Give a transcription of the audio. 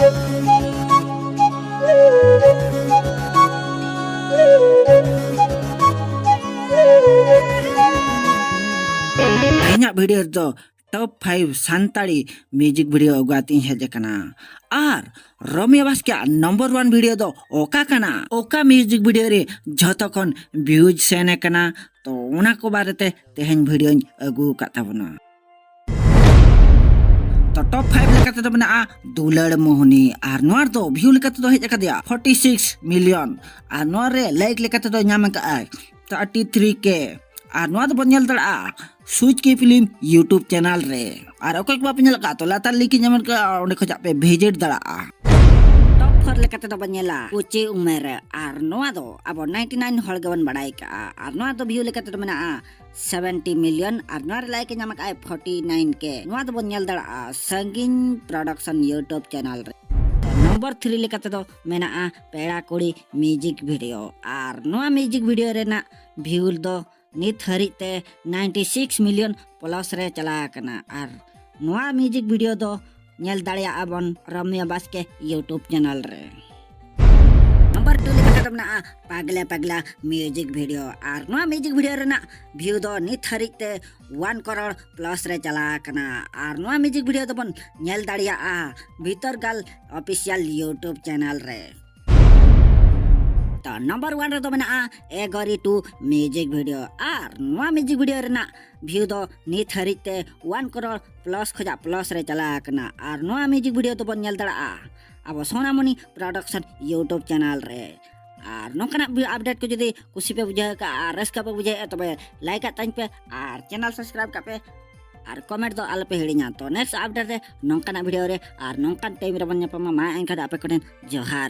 इन्हां वीडियो दो top 5 सानताड़ी music video उगाती हेजना और रम्या बास्के नंबर 1 वीडियो दो ओका कना ओका म्यूजिक वीडियो रे जतखन व्यूज सेने कना तो उना को बारेते तेहेन वीडियो अगू काताबना तो टॉप 5 लेकाते दो बना दुलड़ मोहनी और नोर दो व्यू लेकाते दो हेज कदिया 46 मिलियन और नोर रे लाइक लेकाते दो ᱧᱟᱢ का 33k और नोर दो बन्यल दड़ा सुच की फिल्म यूट्यूब चैनल रे और ओके को बन्यल का तो लातार लिखि ᱧᱟᱢ का ओंडे खजा पे विजिट दड़ा टॉप 4 लेकाते दो बन्यला उची उमेर और नोआ दो अब 99 हॉल गवन बड़ाई का और नोआ दो व्यू लेकाते दो मना 70 मिलियन और नोआ लाइक ᱧᱟᱢ का 49k नोआ दो बन्यल दड़ा संगीन प्रोडक्शन यूट्यूब चैनल रे नंबर 3 लेकाते दो मेना पेड़ा कुड़ी म्यूजिक वीडियो और नोआ म्यूजिक वीडियो रे ना व्यू दो नित हरिते 96 मिलियन प्लस रे चला कना और नोआ म्यूजिक वीडियो दो नेल दाड़िया आबन रम्या बास्के यूट्यूब चैनल रे नंबर 2 लेकाते दो ना पागला पागला म्यूजिक वीडियो और नोआ म्यूजिक वीडियो रे ना व्यू दो नित हरिते 1 करोड़ प्लस रे चला कना और नोआ म्यूजिक वीडियो दो बन नेल दाड़िया भीतर गाल ऑफिशियल यूट्यूब चैनल रे तो नंबर 1 रे दो बना एगरी 2 म्यूजिक वीडियो और नोआ म्यूजिक वीडियो रे ना व्यू दो नित हरिते 1 करोड़ प्लस खजा प्लस रे चला कना और नोआ म्यूजिक वीडियो दो बन नेल दड़ा अब सोनामणि प्रोडक्शन यूट्यूब चैनल रे और नोकना अपडेट को जदी कुसी पे बुझे का रस्का पे बुझे तबे लाइक ताइन पे और चैनल सब्सक्राइब का पे और कमेंट दो आल पे हिड़िया तो नेक्स्ट अपडेट रे नोकना वीडियो रे और नोकन टाइम रे बन मा एंका आपे कोन जोहार।